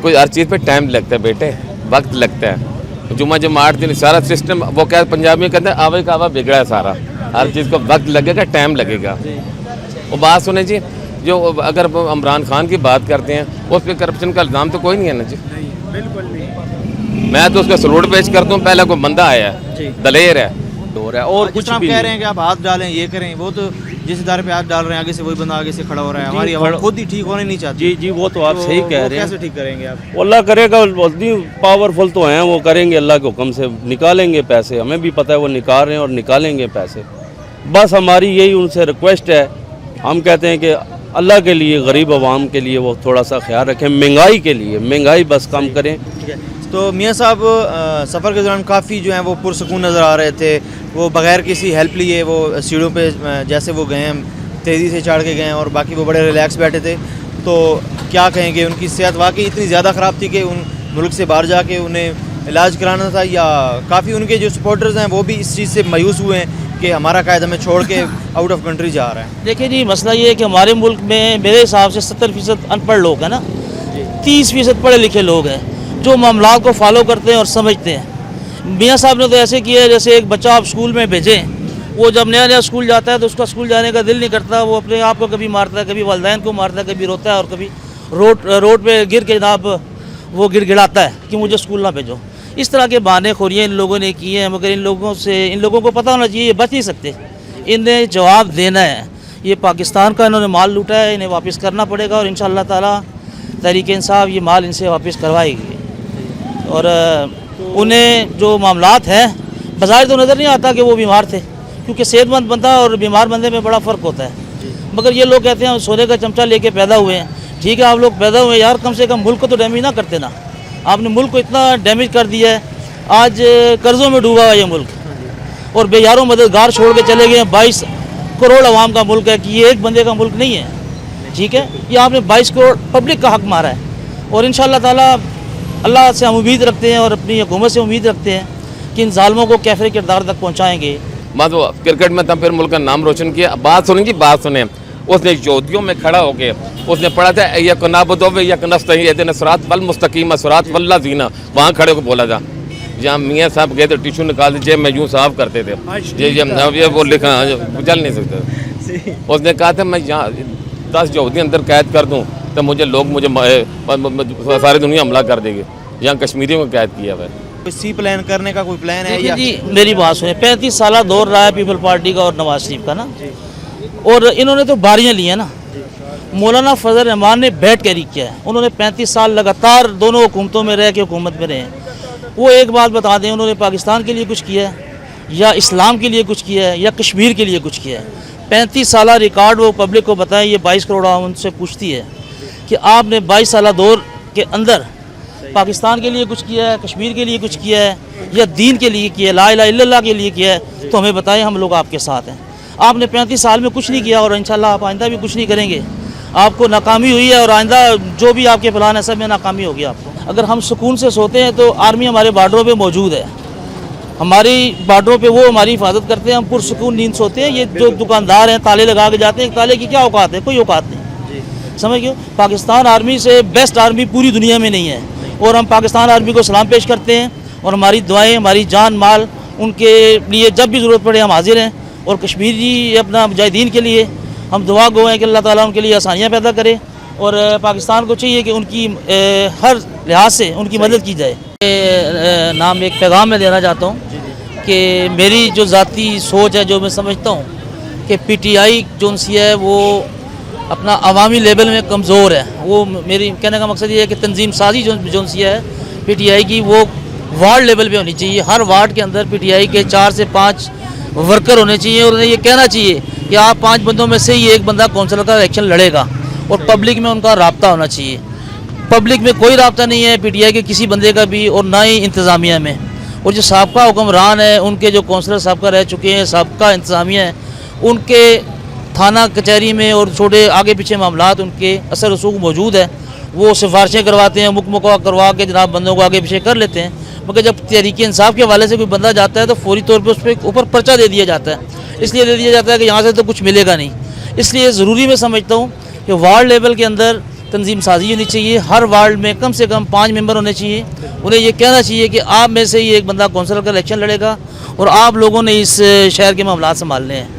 کوئی ہر چیز پہ ٹائم لگتا ہے بیٹے, وقت لگتا ہے. جمعہ جماعت دن سارا سسٹم وہ کیا پنجابی میں کہتے ہیں آوے کا آوا بگڑا ہے سارا. ہر چیز کو وقت لگے گا, ٹائم لگے گا. وہ بات سنیں جی, جو اگر عمران خان کی بات کرتے ہیں اس پہ کرپشن کا الزام تو کوئی نہیں ہے نا جی. بالکل نہیں. میں تو اس کا سلوٹ پیش کرتا ہوں, پہلا کوئی بندہ آیا ہے, دلیر ہے, ہو رہا ہے. اور کچھ آپ بھی کہہ رہے ہیں کہ آپ ہاتھ ڈالیں, یہ کریں, وہ تو جس ادارے پہ ہاتھ ڈال رہے ہیں آگے سے وہی بندہ آگے سے کھڑا ہو رہا ہے. ہماری عوام خود ہی ٹھیک ہونے نہیں چاہتی. جی جی وہ تو آپ صحیح کہہ رہے ہیں. کیسے ٹھیک کریں گے آپ؟ وہ اللہ کرے گا, پاورفل تو ہیں, وہ کریں گے اللہ کے حکم سے, نکالیں گے پیسے. ہمیں بھی پتہ ہے وہ نکال رہے ہیں اور نکالیں گے پیسے. بس ہماری یہی ان سے ریکویسٹ ہے. ہم کہتے ہیں کہ اللہ کے لیے, غریب عوام کے لیے وہ تھوڑا سا خیال رکھیں. مہنگائی کے لیے, مہنگائی بس کم کریں. تو میاں صاحب سفر کے دوران کافی جو ہیں وہ پرسکون نظر آ رہے تھے. وہ بغیر کسی ہیلپ لیے وہ سیڑھیوں پہ جیسے وہ گئے ہیں, تیزی سے چڑھ کے گئے ہیں, اور باقی وہ بڑے ریلیکس بیٹھے تھے. تو کیا کہیں گے, ان کی صحت واقعی اتنی زیادہ خراب تھی کہ ان ملک سے باہر جا کے انہیں علاج کرانا تھا, یا کافی ان کے جو سپورٹرز ہیں وہ بھی اس چیز سے مایوس ہوئے ہیں کہ ہمارا قائد ہمیں چھوڑ کے آؤٹ آف کنٹری جا رہا ہے؟ دیکھیں جی, مسئلہ یہ ہے کہ ہمارے ملک میں میرے حساب سے 70% ان پڑھ لوگ ہیں نا, 30% پڑھے لکھے لوگ ہیں جو معاملات کو فالو کرتے ہیں اور سمجھتے ہیں. میاں صاحب نے تو ایسے کیا ہے جیسے ایک بچہ آپ اسکول میں بھیجیں, وہ جب نیا نیا اسکول جاتا ہے تو اس کا اسکول جانے کا دل نہیں کرتا, وہ اپنے آپ کو کبھی مارتا ہے, کبھی والدین کو مارتا ہے, کبھی روتا ہے, اور کبھی روڈ پہ گر کے جناب وہ گر گڑاتا ہے کہ مجھے اسکول نہ بھیجو. اس طرح کے بہانے خوریاں ان لوگوں نے کی ہیں, مگر ان لوگوں کو پتہ ہونا چاہیے یہ بچ نہیں سکتے, انہیں جواب دینا ہے. یہ پاکستان کا انہوں نے مال لوٹا ہے, انہیں واپس کرنا پڑے گا, اور انشاءاللہ تعالیٰ تحریک انصاف یہ مال ان سے واپس کروائے گی. اور انہیں جو معاملات ہیں بظاہر تو نظر نہیں آتا کہ وہ بیمار تھے, کیونکہ صحت مند بندہ اور بیمار بندے میں بڑا فرق ہوتا ہے. مگر یہ لوگ کہتے ہیں سونے کا چمچہ لے کے پیدا ہوئے ہیں. ٹھیک ہے, آپ لوگ پیدا ہوئے یار, کم سے کم ملک کو تو ڈیمیج نہ کرتے نا. آپ نے ملک کو اتنا ڈیمیج کر دیا ہے, آج قرضوں میں ڈوبا ہوا یہ ملک, اور بے یاروں مددگار چھوڑ کے چلے گئے ہیں. 22 کروڑ عوام کا ملک ہے, کہ یہ ایک بندے کا ملک نہیں ہے. ٹھیک ہے, یہ آپ نے 22 کروڑ پبلک کا حق مارا ہے. اور انشاءاللہ تعالیٰ اللہ سے ہم امید رکھتے ہیں اور اپنی حکومت سے امید رکھتے ہیں کہ ان ظالموں کو کیفر کردار تک پہنچائیں گے. بس وہ کرکٹ میں تب پھر ملک کا نام روشن کیا. بات سنیں جی, بات سنیں. اس نے یہودیوں میں کھڑا ہو کے اس نے پڑھا تھا ایاک نعبد و ایاک نستعین اہدنا الصراط المستقیم صراط الذین, وہاں کھڑے ہو کے بولا تھا. جہاں میاں صاحب گئے تو ٹیشو نکال دیجیے, میں یوں صاف کرتے تھے, یہ وہ لکھا چل نہیں سکتے. اس نے کہا تھا میں یہاں 10 یہودی اندر قید کر دوں تو مجھے ساری دنیا حملہ کر دے گی. یہاں کشمیریوں کو قید کیا ہوا ہے. کوئی سی پلان کرنے کا کوئی پلان ہے؟ جی میری بات سنیں, 35 سالہ دور رہا ہے پیپل پارٹی کا اور نواز شریف کا نا, اور انہوں نے تو باریاں لی ہیں نا. مولانا فضل الرحمان نے بیٹھ کیری کیا ہے. انہوں نے 35 سال لگاتار دونوں حکومتوں میں رہ کے حکومت میں رہے ہیں. وہ ایک بات بتا دیں, انہوں نے پاکستان کے لیے کچھ کیا ہے, یا اسلام کے لیے کچھ کیا ہے, یا کشمیر کے لیے کچھ کیا ہے؟ 35 سالہ ریکارڈ وہ پبلک کو بتائیں. یہ 22 کروڑ عوام ان سے پوچھتی ہے کہ آپ نے 22 سالہ دور کے اندر پاکستان کے لیے کچھ کیا ہے, کشمیر کے لیے کچھ کیا ہے, یا دین کے لیے کیا ہے, لا الہ الا اللہ کے لیے کیا ہے؟ تو ہمیں بتائیں, ہم لوگ آپ کے ساتھ ہیں. آپ نے 35 سال میں کچھ نہیں کیا, اور انشاءاللہ آپ آئندہ بھی کچھ نہیں کریں گے. آپ کو ناکامی ہوئی ہے, اور آئندہ جو بھی آپ کے پلان ہے سب میں ناکامی ہوگی آپ کو. اگر ہم سکون سے سوتے ہیں تو آرمی ہمارے بارڈروں پہ موجود ہے, ہماری بارڈروں پہ وہ ہماری حفاظت کرتے ہیں, ہم پرسکون نیند سوتے ہیں. یہ جو دکاندار ہیں تالے لگا کے جاتے ہیں, تالے کی کیا اوقات ہے؟ کوئی اوقات نہیں. سمجھ گئے؟ پاکستان آرمی سے بیسٹ آرمی پوری دنیا میں نہیں ہے, اور ہم پاکستان آرمی کو سلام پیش کرتے ہیں, اور ہماری دعائیں, ہماری جان مال ان کے لیے جب بھی ضرورت پڑے ہم حاضر ہیں. اور کشمیری اپنا مجاہدین کے لیے ہم دعا گو ہیں کہ اللہ تعالیٰ ان کے لیے آسانیاں پیدا کرے, اور پاکستان کو چاہیے کہ ان کی ہر لحاظ سے ان کی مدد کی جائے. نام ایک پیغام میں دینا چاہتا ہوں کہ میری جو ذاتی سوچ ہے, جو میں سمجھتا ہوں کہ پی ٹی آئی جو سی ہے وہ اپنا عوامی لیول میں کمزور ہے. وہ میری کہنے کا مقصد یہ ہے کہ تنظیم سازی جو سی ہے پی ٹی آئی کی, وہ وارڈ لیول پہ ہونی چاہیے. ہر وارڈ کے اندر پی ٹی آئی کے 4 سے 5 ورکر ہونے چاہیے, اور انہیں یہ کہنا چاہیے کہ آپ 5 بندوں میں سے ہی ایک بندہ کونسلر کا الیکشن لڑے گا, اور پبلک میں ان کا رابطہ ہونا چاہیے. پبلک میں کوئی رابطہ نہیں ہے پی ٹی آئی کے کسی بندے کا بھی, اور نہ ہی انتظامیہ میں. اور جو سابقہ حکمران ہیں, ان کے جو کونسلر سابقہ رہ چکے ہیں, سابقہ انتظامیہ ہیں, ان کے تھانہ کچہری میں اور چھوٹے آگے پیچھے معاملات ان کے اثر رسوخ موجود ہے. وہ سفارشیں کرواتے ہیں, مکمہ کروا کے جناب بندوں کو آگے پیچھے کر لیتے ہیں. مگر جب تحریک انصاف کے حوالے سے کوئی بندہ جاتا ہے تو فوری طور پہ اس پہ اوپر پرچہ دے دیا جاتا ہے. اس لیے دے دیا جاتا ہے کہ یہاں سے تو کچھ ملے گا نہیں. اس لیے ضروری میں سمجھتا ہوں کہ وارڈ لیول کے اندر تنظیم سازی ہونی چاہیے. ہر وارڈ میں کم سے کم 5 ممبر ہونے چاہیے. انہیں یہ کہنا چاہیے کہ آپ میں سے ہی ایک بندہ کونسلر کا الیکشن لڑے گا اور آپ لوگوں نے اس شہر کے معاملات سنبھالنے ہیں.